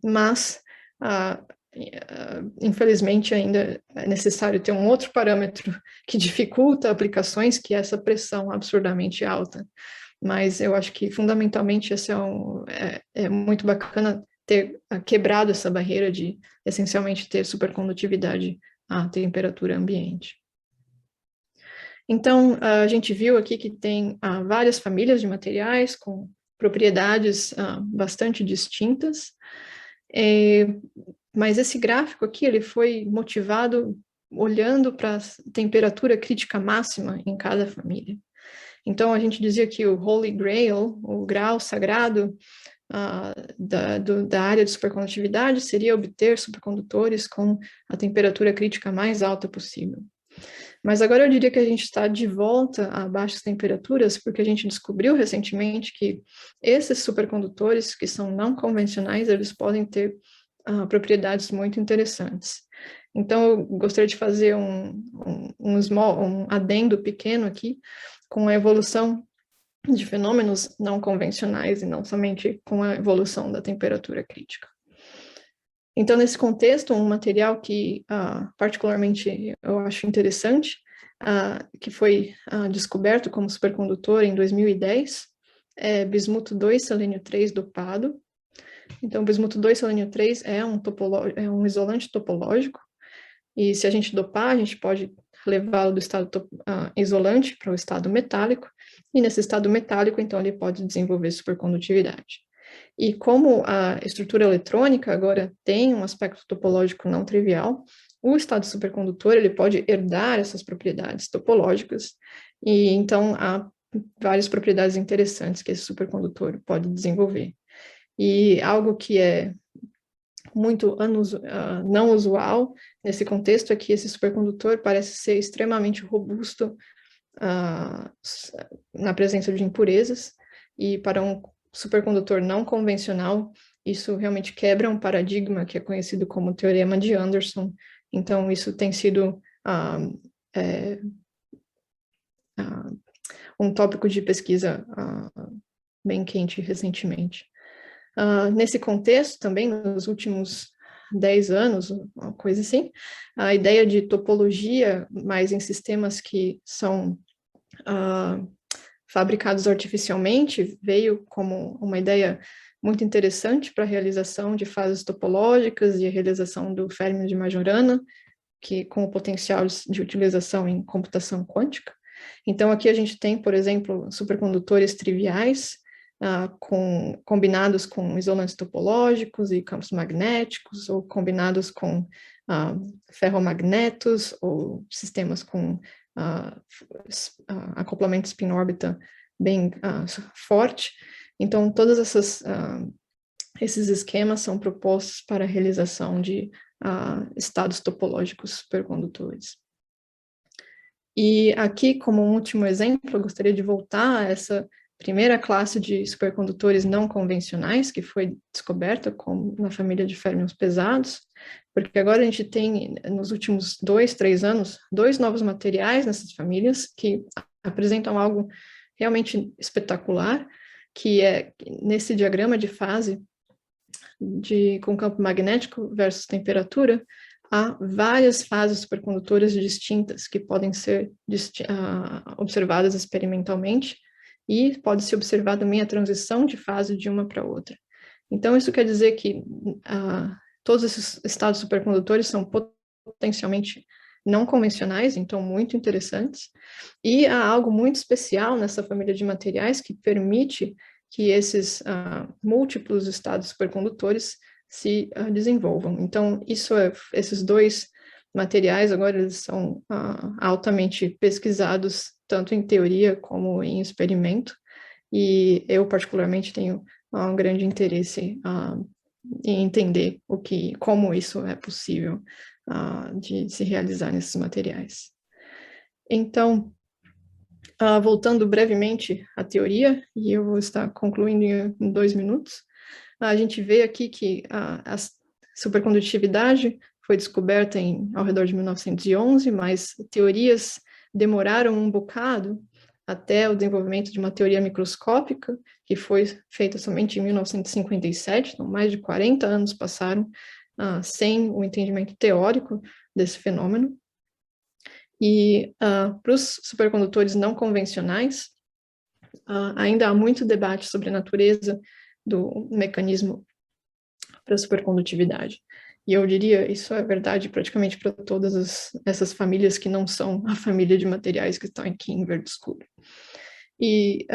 Speaker 2: mas, infelizmente, ainda é necessário ter um outro parâmetro que dificulta aplicações, que é essa pressão absurdamente alta. Mas eu acho que, fundamentalmente, esse é muito bacana ter quebrado essa barreira de, essencialmente, ter supercondutividade à temperatura ambiente. Então, a gente viu aqui que tem várias famílias de materiais com propriedades bastante distintas, mas esse gráfico aqui, ele foi motivado olhando para a temperatura crítica máxima em cada família. Então, a gente dizia que o Holy Grail, o grau sagrado da área de supercondutividade, seria obter supercondutores com a temperatura crítica mais alta possível. Mas agora eu diria que a gente está de volta a baixas temperaturas, porque a gente descobriu recentemente que esses supercondutores, que são não convencionais, eles podem ter propriedades muito interessantes. Então, eu gostaria de fazer um adendo pequeno aqui, com a evolução de fenômenos não convencionais e não somente com a evolução da temperatura crítica. Então, nesse contexto, um material que particularmente eu acho interessante, que foi descoberto como supercondutor em 2010, é bismuto 2, selênio 3 dopado. Então, bismuto 2, selênio 3 é um isolante topológico, e se a gente dopar, a gente pode levá-lo do estado isolante para o estado metálico, e nesse estado metálico, então, ele pode desenvolver supercondutividade. E como a estrutura eletrônica agora tem um aspecto topológico não trivial, o estado supercondutor ele pode herdar essas propriedades topológicas, e então há várias propriedades interessantes que esse supercondutor pode desenvolver. E algo que é muito não usual nesse contexto é que esse supercondutor parece ser extremamente robusto na presença de impurezas, e para um supercondutor não convencional, isso realmente quebra um paradigma que é conhecido como teorema de Anderson. Então, isso tem sido um tópico de pesquisa bem quente recentemente. Nesse contexto, também, nos últimos 10 anos, uma coisa assim, a ideia de topologia, mais em sistemas que são fabricados artificialmente, veio como uma ideia muito interessante para a realização de fases topológicas e a realização do férmio de Majorana, que com o potencial de utilização em computação quântica. Então, aqui a gente tem, por exemplo, supercondutores triviais, combinados com isolantes topológicos e campos magnéticos, ou combinados com ferromagnetos, ou sistemas com acoplamento spin-órbita bem forte. Então, todos esses esquemas são propostos para a realização de estados topológicos supercondutores. E aqui, como um último exemplo, eu gostaria de voltar a essa primeira classe de supercondutores não convencionais que foi descoberta na família de férmions pesados, porque agora a gente tem, nos últimos 2, 3 anos, 2 novos materiais nessas famílias que apresentam algo realmente espetacular, que é nesse diagrama de fase com campo magnético versus temperatura, há várias fases supercondutoras distintas que podem ser observadas experimentalmente, e pode se observar também a transição de fase de uma para outra. Então, isso quer dizer que todos esses estados supercondutores são potencialmente não convencionais, então muito interessantes, e há algo muito especial nessa família de materiais que permite que esses múltiplos estados supercondutores se desenvolvam. Então, esses 2 materiais agora eles são altamente pesquisados, tanto em teoria como em experimento, e eu particularmente tenho um grande interesse em entender como isso é possível de se realizar nesses materiais. Então, voltando brevemente à teoria, e eu vou estar concluindo em 2 minutos, a gente vê aqui que a supercondutividade foi descoberta ao redor de 1911, mas teorias demoraram um bocado até o desenvolvimento de uma teoria microscópica, que foi feita somente em 1957, então mais de 40 anos passaram sem o entendimento teórico desse fenômeno. E para os supercondutores não convencionais, ainda há muito debate sobre a natureza do mecanismo para a supercondutividade. E eu diria, isso é verdade praticamente para todas essas famílias que não são a família de materiais que estão aqui em verde escuro. E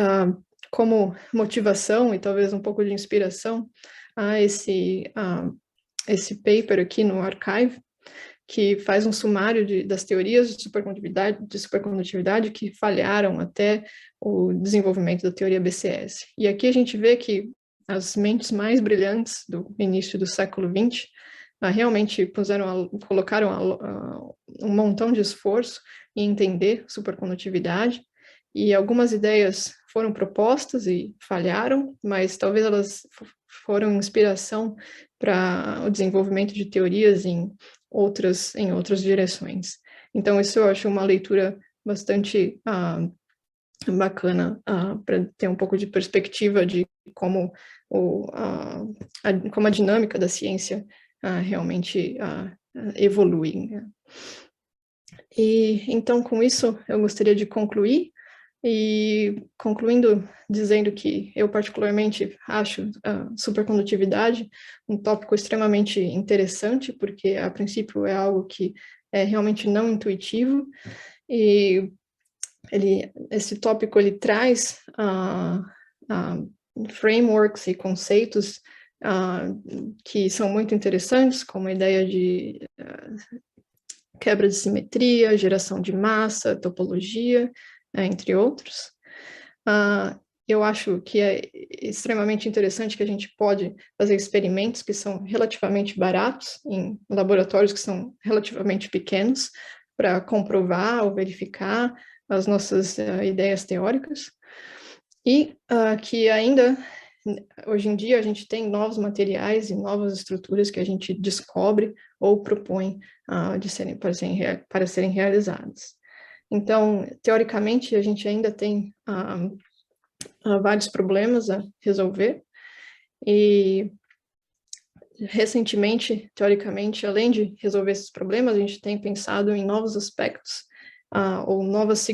Speaker 2: como motivação e talvez um pouco de inspiração, há esse paper aqui no Archive, que faz um sumário das teorias de supercondutividade que falharam até o desenvolvimento da teoria BCS. E aqui a gente vê que as mentes mais brilhantes do início do século XX realmente colocaram um montão de esforço em entender supercondutividade, e algumas ideias foram propostas e falharam, mas talvez elas foram inspiração para o desenvolvimento de teorias em outras direções. Então, isso eu acho uma leitura bastante bacana para ter um pouco de perspectiva de como a dinâmica da ciência realmente evoluir, né? E então, com isso, eu gostaria de concluir, e concluindo dizendo que eu particularmente acho a supercondutividade um tópico extremamente interessante, porque a princípio é algo que é realmente não intuitivo, e esse tópico ele traz frameworks e conceitos que são muito interessantes, como a ideia de quebra de simetria, geração de massa, topologia, entre outros. Eu acho que é extremamente interessante que a gente pode fazer experimentos que são relativamente baratos, em laboratórios que são relativamente pequenos, para comprovar ou verificar as nossas ideias teóricas, e que ainda, hoje em dia, a gente tem novos materiais e novas estruturas que a gente descobre ou propõe para serem realizadas. Então, teoricamente, a gente ainda tem vários problemas a resolver, e recentemente, teoricamente, além de resolver esses problemas, a gente tem pensado em novos aspectos, ou novas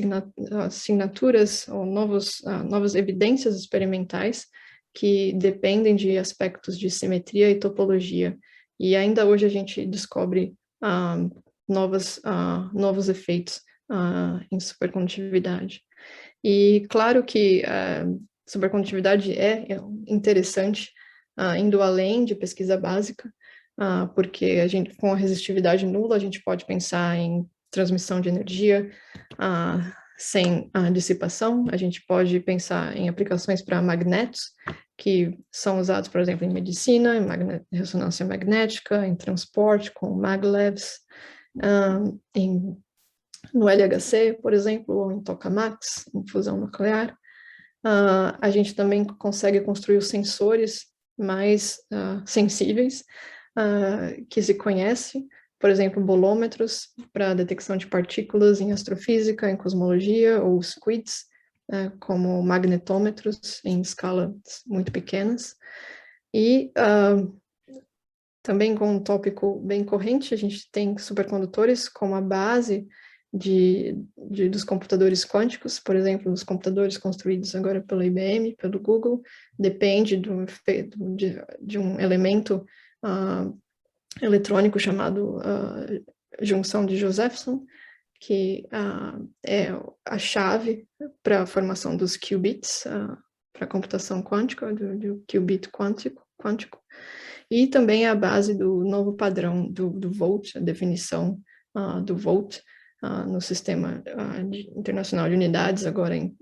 Speaker 2: assinaturas, ou novas evidências experimentais que dependem de aspectos de simetria e topologia. E ainda hoje a gente descobre novos efeitos em supercondutividade. E claro que supercondutividade é interessante, indo além de pesquisa básica, porque com a resistividade nula a gente pode pensar em transmissão de energia sem dissipação, a gente pode pensar em aplicações para magnetos, que são usados, por exemplo, em medicina, em ressonância magnética, em transporte, com maglevs, no LHC, por exemplo, ou em tokamaks, em fusão nuclear. A gente também consegue construir os sensores mais sensíveis que se conhece, por exemplo, bolômetros para detecção de partículas em astrofísica, em cosmologia, ou SQUIDs, como magnetômetros em escalas muito pequenas. E também com um tópico bem corrente, a gente tem supercondutores como a base dos computadores quânticos, por exemplo, os computadores construídos agora pela IBM, pelo Google, depende de um elemento eletrônico chamado junção de Josephson, que é a chave para a formação dos qubits, para a computação quântica, do qubit quântico, e também é a base do novo padrão do Volt, a definição do Volt no sistema internacional de unidades, agora em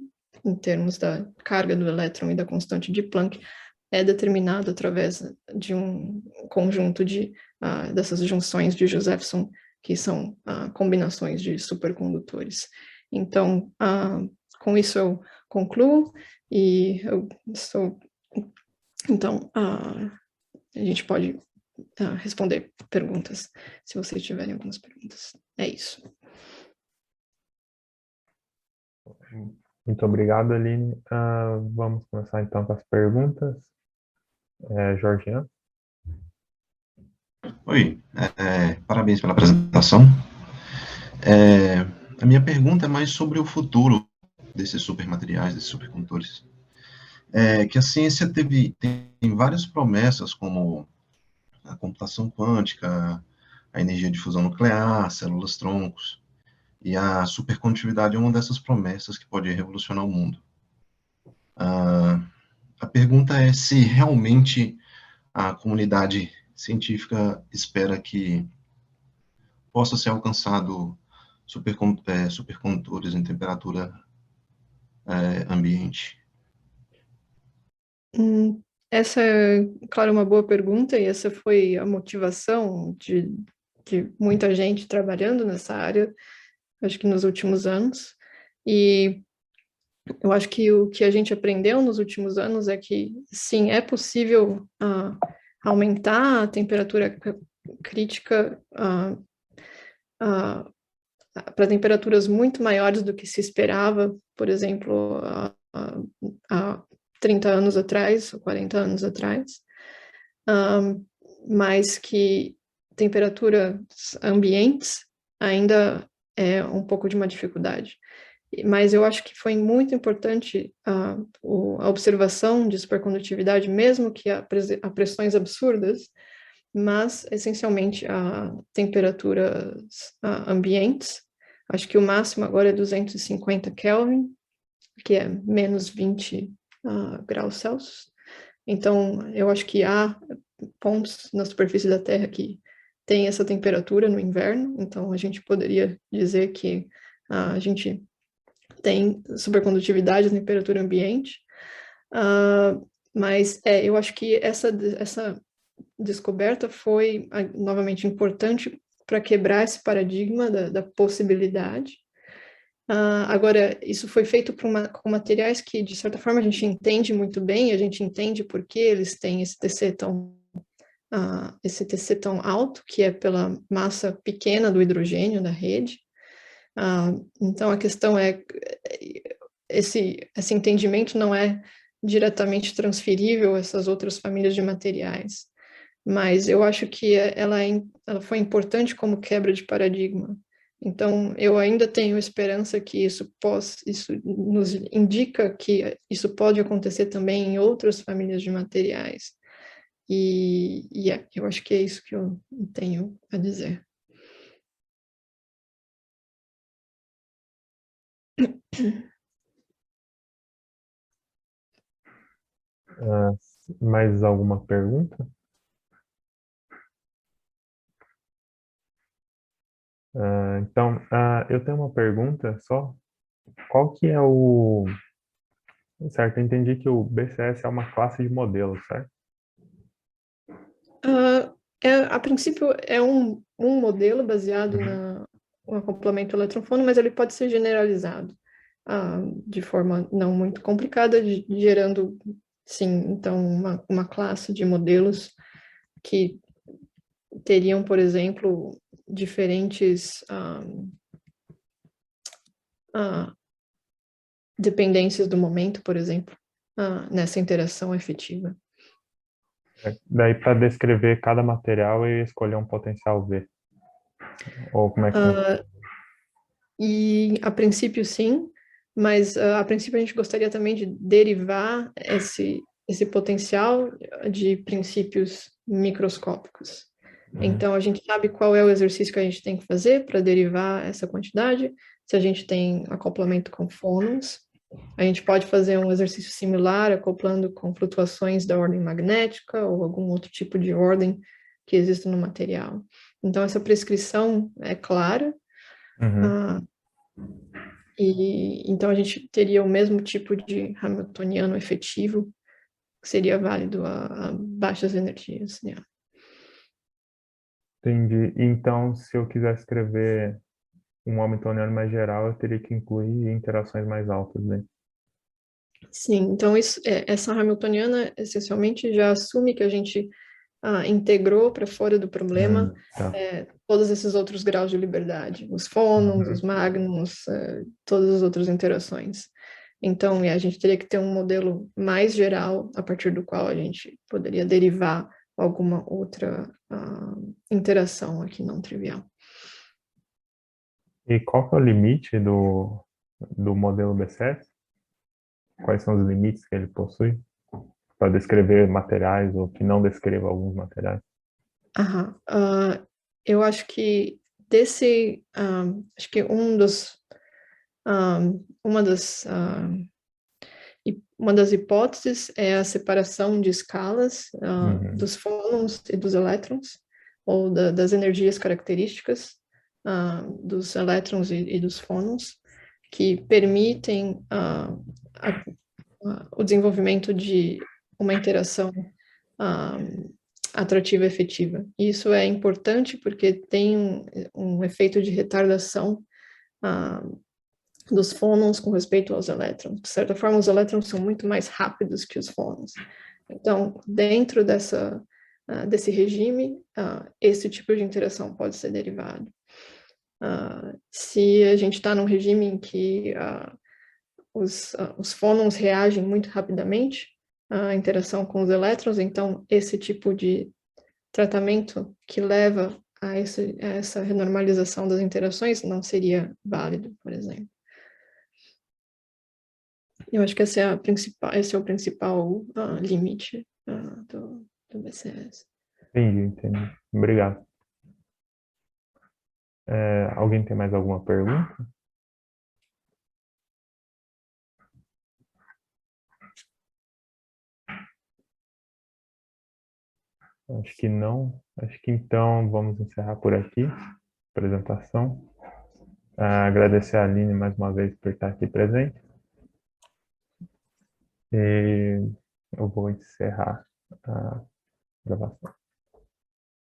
Speaker 2: termos da carga do elétron e da constante de Planck, é determinado através de um conjunto dessas junções de Josephson, que são combinações de supercondutores. Então, com isso eu concluo, e eu estou... Então, a gente pode responder perguntas, se vocês tiverem algumas perguntas. É isso.
Speaker 1: Muito obrigado, Aline. Vamos começar então com as perguntas. Georgiana?
Speaker 5: Oi, parabéns pela apresentação. A minha pergunta é mais sobre o futuro desses supermateriais, desses supercondutores. Que a ciência tem várias promessas, como a computação quântica, a energia de fusão nuclear, células-troncos, e a supercondutividade é uma dessas promessas que pode revolucionar o mundo. A pergunta é se realmente a comunidade científica espera que possa ser alcançado supercondutores em temperatura ambiente.
Speaker 2: Essa é, claro, uma boa pergunta, e essa foi a motivação de muita gente trabalhando nessa área, acho que nos últimos anos. E eu acho que o que a gente aprendeu nos últimos anos é que, sim, é possível aumentar a temperatura crítica para temperaturas muito maiores do que se esperava, por exemplo, há 30 anos atrás, ou 40 anos atrás. mas que temperaturas ambientes ainda é um pouco de uma dificuldade. Mas eu acho que foi muito importante a observação de supercondutividade, mesmo que a pressões absurdas, mas essencialmente a temperaturas ambientes. Acho que o máximo agora é 250 Kelvin, que é menos 20 graus Celsius. Então, eu acho que há pontos na superfície da Terra que tem essa temperatura no inverno, então a gente poderia dizer que a gente tem supercondutividade na temperatura ambiente, mas eu acho que essa descoberta foi, novamente, importante para quebrar esse paradigma da possibilidade. Agora, isso foi feito com materiais que, de certa forma, a gente entende muito bem, a gente entende por que eles têm esse TC tão alto, que é pela massa pequena do hidrogênio da rede. Então, a questão é, esse entendimento não é diretamente transferível a essas outras famílias de materiais, mas eu acho que ela foi importante como quebra de paradigma. Então, eu ainda tenho esperança que isso nos indica que isso pode acontecer também em outras famílias de materiais. Eu acho que é isso que eu tenho a dizer.
Speaker 1: Mais alguma pergunta? Então, eu tenho uma pergunta só. Qual que é o... Certo, eu entendi que o BCS é uma classe de modelo, certo?
Speaker 2: A princípio, é um modelo baseado no acoplamento eletrofônico, mas ele pode ser generalizado de forma não muito complicada, gerando, sim, então, uma classe de modelos que teriam, por exemplo, diferentes dependências do momento, por exemplo, nessa interação efetiva.
Speaker 1: Daí, para descrever cada material e escolher um potencial V. Ou como é que
Speaker 2: E, a princípio, sim, mas a princípio a gente gostaria também de derivar esse potencial de princípios microscópicos. Então, a gente sabe qual é o exercício que a gente tem que fazer para derivar essa quantidade. Se a gente tem acoplamento com fônons, a gente pode fazer um exercício similar, acoplando com flutuações da ordem magnética ou algum outro tipo de ordem que exista no material. Então, essa prescrição é clara. Então, a gente teria o mesmo tipo de hamiltoniano efetivo, que seria válido a baixas energias. Né?
Speaker 1: Entendi. Então, se eu quiser escrever um hamiltoniano mais geral, eu teria que incluir interações mais altas, né?
Speaker 2: Sim, então essa hamiltoniana essencialmente já assume que a gente integrou para fora do problema
Speaker 1: Tá.
Speaker 2: todos esses outros graus de liberdade, os fônons, os magnons, todas as outras interações. Então, a gente teria que ter um modelo mais geral, a partir do qual a gente poderia derivar alguma outra interação aqui não trivial.
Speaker 1: E qual que é o limite do modelo BCS? Quais são os limites que ele possui para descrever materiais ou que não descreva alguns materiais?
Speaker 2: Eu acho que acho que uma das hipóteses é a separação de escalas dos fônons e dos elétrons, ou das energias características dos elétrons e dos fônons, que permitem o desenvolvimento de uma interação atrativa efetiva. E isso é importante porque tem um efeito de retardação dos fônons com respeito aos elétrons. De certa forma, os elétrons são muito mais rápidos que os fônons. Então, dentro desse regime, esse tipo de interação pode ser derivado. Se a gente está num regime em que os fônons reagem muito rapidamente à interação com os elétrons, então esse tipo de tratamento que leva a essa renormalização das interações não seria válido, por exemplo. Eu acho que esse é o principal limite do BCS.
Speaker 1: Entendi. Obrigado. Alguém tem mais alguma pergunta? Acho que não. Acho que então vamos encerrar por aqui a apresentação. Agradecer a Aline mais uma vez por estar aqui presente. E eu vou encerrar a gravação.